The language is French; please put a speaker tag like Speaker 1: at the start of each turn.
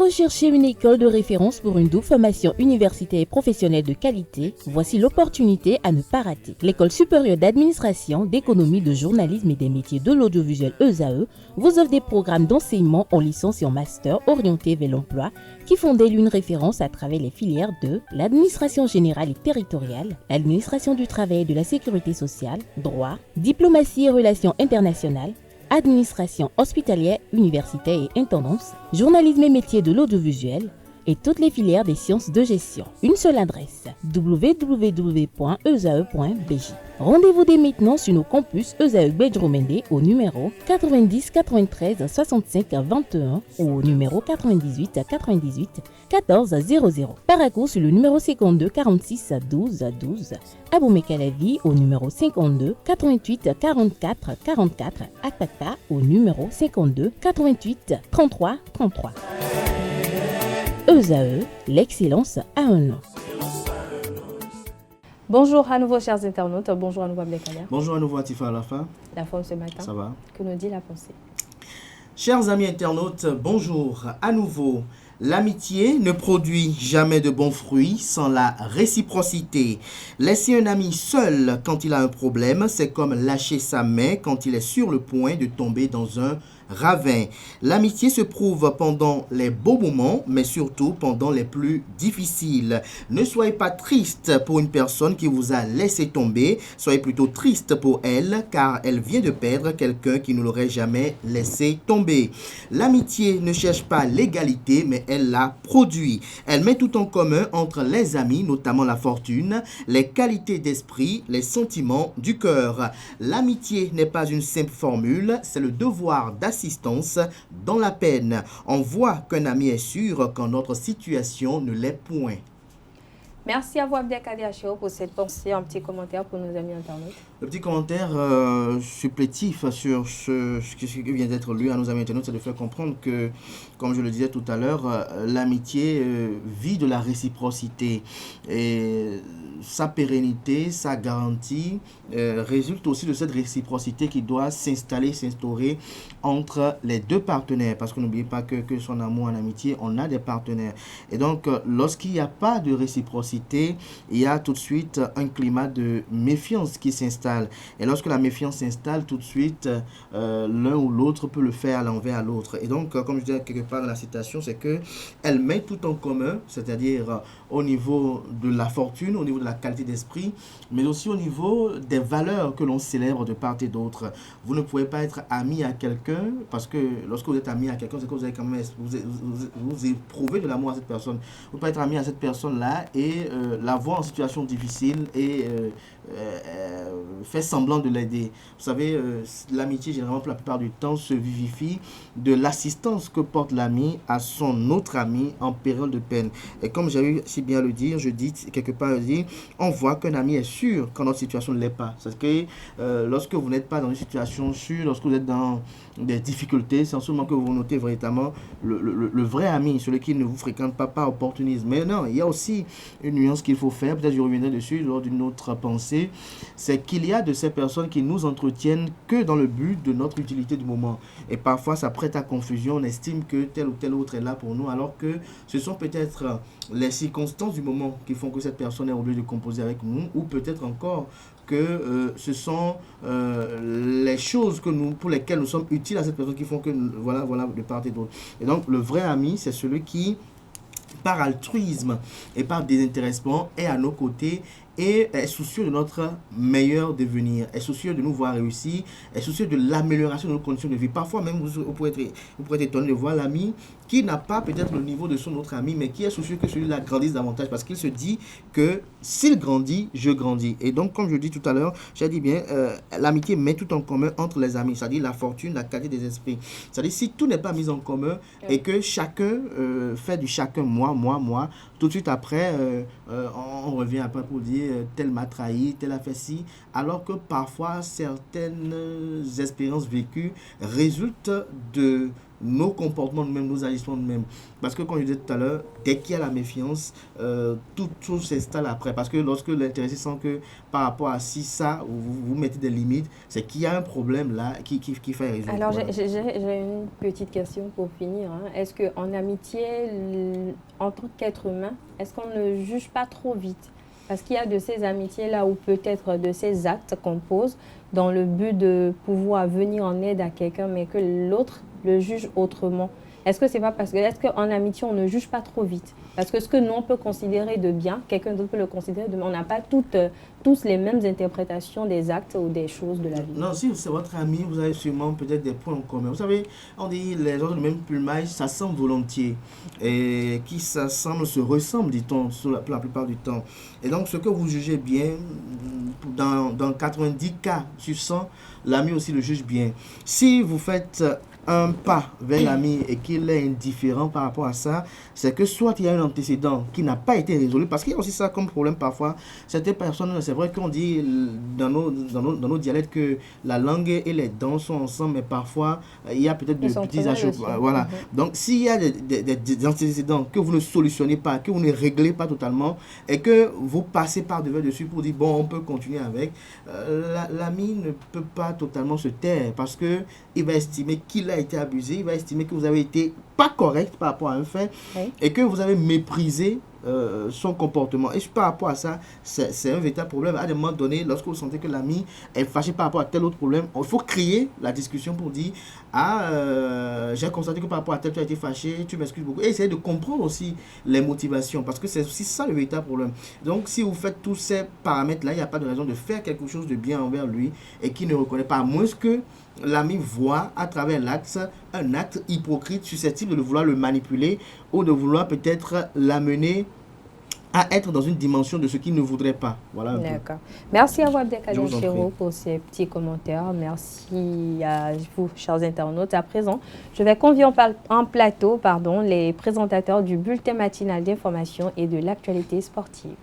Speaker 1: recherchez une école de référence pour une double formation universitaire et professionnelle de qualité? Voici l'opportunité à ne pas rater. L'École supérieure d'administration, d'économie, de journalisme et des métiers de l'audiovisuel ESAE vous offre des programmes d'enseignement en licence et en master orientés vers l'emploi qui font d'elle une référence à travers les filières de l'administration générale et territoriale, l'administration du travail et de la sécurité sociale, droit, diplomatie et relations internationales, administration hospitalière, universitaire et intendance, journalisme et métiers de l'audiovisuel et toutes les filières des sciences de gestion. Une seule adresse, www.esae.bj. Rendez-vous dès maintenant sur nos campus ESAE Bedjromende au numéro 90 93 65 21 ou au numéro 98 98 14 00. Paracourt sur le numéro 52 46 12 12. Aboumé-Calavi au numéro 52 88 44 44. Akpaka au numéro 52 88 33 33. ESAE, l'excellence a un nom.
Speaker 2: Bonjour à nouveau chers internautes, bonjour à nouveau Abdelkader.
Speaker 3: Bonjour à nouveau Atifa Alafa.
Speaker 2: La forme ce matin.
Speaker 3: Ça va?
Speaker 2: Que nous dit la pensée?
Speaker 3: Chers amis internautes, bonjour à nouveau. L'amitié ne produit jamais de bons fruits sans la réciprocité. Laisser un ami seul quand il a un problème, c'est comme lâcher sa main quand il est sur le point de tomber dans un ravin. L'amitié se prouve pendant les beaux moments, mais surtout pendant les plus difficiles. Ne soyez pas triste pour une personne qui vous a laissé tomber, soyez plutôt triste pour elle, car elle vient de perdre quelqu'un qui ne l'aurait jamais laissé tomber. L'amitié ne cherche pas l'égalité, mais elle la produit. Elle met tout en commun entre les amis, notamment la fortune, les qualités d'esprit, les sentiments du cœur. L'amitié n'est pas une simple formule, c'est le devoir d'assistance dans la peine. On voit qu'un ami est sûr quand notre situation ne l'est point.
Speaker 2: Merci à vous Abdelkader pour cette pensée. Un petit commentaire pour nos amis internautes.
Speaker 3: Le petit commentaire supplétif sur ce qui vient d'être lu à nos amis internautes, c'est de faire comprendre que, comme je le disais tout à l'heure, l'amitié vit de la réciprocité. Et sa pérennité, sa garantie résulte aussi de cette réciprocité qui doit s'instaurer entre les deux partenaires. Parce que n'oubliez pas que son amour en amitié, on a des partenaires. Et donc, lorsqu'il n'y a pas de réciprocité, il y a tout de suite un climat de méfiance qui s'installe. Et lorsque la méfiance s'installe, tout de suite, l'un ou l'autre peut le faire à l'envers à l'autre. Et donc, comme je disais quelque part dans la citation, c'est qu'elle met tout en commun, c'est-à-dire au niveau de la fortune, au niveau de la qualité d'esprit, mais aussi au niveau des valeurs que l'on célèbre de part et d'autre. Vous ne pouvez pas être ami à quelqu'un, parce que lorsque vous êtes ami à quelqu'un, c'est que vous avez quand même vous éprouvez de l'amour à cette personne. Vous ne pouvez pas être ami à cette personne-là et la voir en situation difficile et fait semblant de l'aider. Vous savez, l'amitié, généralement, pour la plupart du temps, se vivifie de l'assistance que porte l'ami à son autre ami en période de peine. Et comme j'ai eu si bien le dire, je dis quelque part, on voit qu'un ami est sûr quand notre situation ne l'est pas. C'est que lorsque vous n'êtes pas dans une situation sûre, lorsque vous êtes dans des difficultés, c'est en ce moment que vous notez véritablement le vrai ami, celui qui ne vous fréquente pas par opportunisme. Mais non, il y a aussi une nuance qu'il faut faire, peut-être je reviendrai dessus lors d'une autre pensée, c'est qu'il y a de ces personnes qui nous entretiennent que dans le but de notre utilité du moment. Et parfois, ça prête à confusion, on estime que tel ou tel autre est là pour nous, alors que ce sont peut-être les circonstances du moment qui font que cette personne est obligée de composer avec nous, ou peut-être encore que ce sont les choses pour lesquelles nous sommes utiles à cette personne qui font que, voilà, de part et d'autre. Et donc, le vrai ami, c'est celui qui, par altruisme et par désintéressement, est à nos côtés et est soucieux de notre meilleur devenir, est soucieux de nous voir réussir, est soucieux de l'amélioration de nos conditions de vie. Parfois même, vous pourrez être étonné de voir l'ami qui n'a pas peut-être le niveau de son autre ami, mais qui est soucieux que celui-là grandisse davantage, parce qu'il se dit que s'il grandit, je grandis. Et donc, comme je dis tout à l'heure, j'ai dit bien, l'amitié met tout en commun entre les amis, c'est-à-dire la fortune, la qualité des esprits. C'est-à-dire, si tout n'est pas mis en commun et que chacun fait du chacun moi, tout de suite après, on revient après pour dire tel m'a trahi, tel a fait ci, alors que parfois certaines expériences vécues résultent de nos comportements nous-mêmes, nos agissements nous-mêmes. Parce que, comme je disais tout à l'heure, dès qu'il y a la méfiance, tout s'installe après. Parce que lorsque l'intéressé sent que par rapport à si ça, vous mettez des limites, c'est qu'il y a un problème là qui fait résoudre.
Speaker 2: Alors,
Speaker 3: Voilà.
Speaker 2: j'ai une petite question pour finir. Est-ce qu'en amitié, en tant qu'être humain, est-ce qu'on ne juge pas trop vite? Parce qu'il y a de ces amitiés-là ou peut-être de ces actes qu'on pose dans le but de pouvoir venir en aide à quelqu'un, mais que l'autre le juge autrement. Est-ce que c'est pas parce que, est-ce qu'en amitié, on ne juge pas trop vite? Parce que ce que nous, on peut considérer de bien, quelqu'un d'autre peut le considérer de mal. On n'a pas tous les mêmes interprétations des actes ou des choses de la vie.
Speaker 3: Non, si c'est votre ami, vous avez sûrement peut-être des points en commun. Vous savez, on dit les gens du même plumage s'assemblent volontiers. Et qui s'assemblent se ressemblent, dit-on, pour la plupart du temps. Et donc, ce que vous jugez bien, dans 90 cas sur 100, l'ami aussi le juge bien. Si vous faites un pas vers l'ami et qu'il est indifférent par rapport à ça, c'est que soit il y a un antécédent qui n'a pas été résolu, parce qu'il y a aussi ça comme problème parfois. Certaines personnes, c'est vrai qu'on dit dans nos dialectes que la langue et les dents sont ensemble, mais parfois il y a peut-être de petits achoppements. Voilà. Donc s'il y a des antécédents que vous ne solutionnez pas, que vous ne réglez pas totalement, et que vous passez par devant dessus pour dire bon, on peut continuer avec, l'ami ne peut pas totalement se taire, parce que il va estimer qu'il a été abusé, il va estimer que vous avez été pas correct par rapport à un fait, oui, et que vous avez méprisé son comportement. Et par rapport à ça, c'est un véritable problème. À un moment donné, lorsque vous sentez que l'ami est fâché par rapport à tel autre problème, il faut créer la discussion pour dire j'ai constaté que par rapport à tel, tu as été fâché, tu m'excuses beaucoup. Et essayer de comprendre aussi les motivations, parce que c'est aussi ça le véritable problème. Donc, si vous faites tous ces paramètres-là, il n'y a pas de raison de faire quelque chose de bien envers lui et qui ne reconnaît pas, à moins que l'ami voit à travers l'acte un acte hypocrite susceptible de vouloir le manipuler ou de vouloir peut-être l'amener à être dans une dimension de ce qu'il ne voudrait pas. Voilà.
Speaker 2: D'accord. Merci à vous, Abdelkader Chero, pour ces petits commentaires. Merci à vous, chers internautes. À présent, je vais convier en plateau les présentateurs du bulletin matinal d'information et de l'actualité sportive.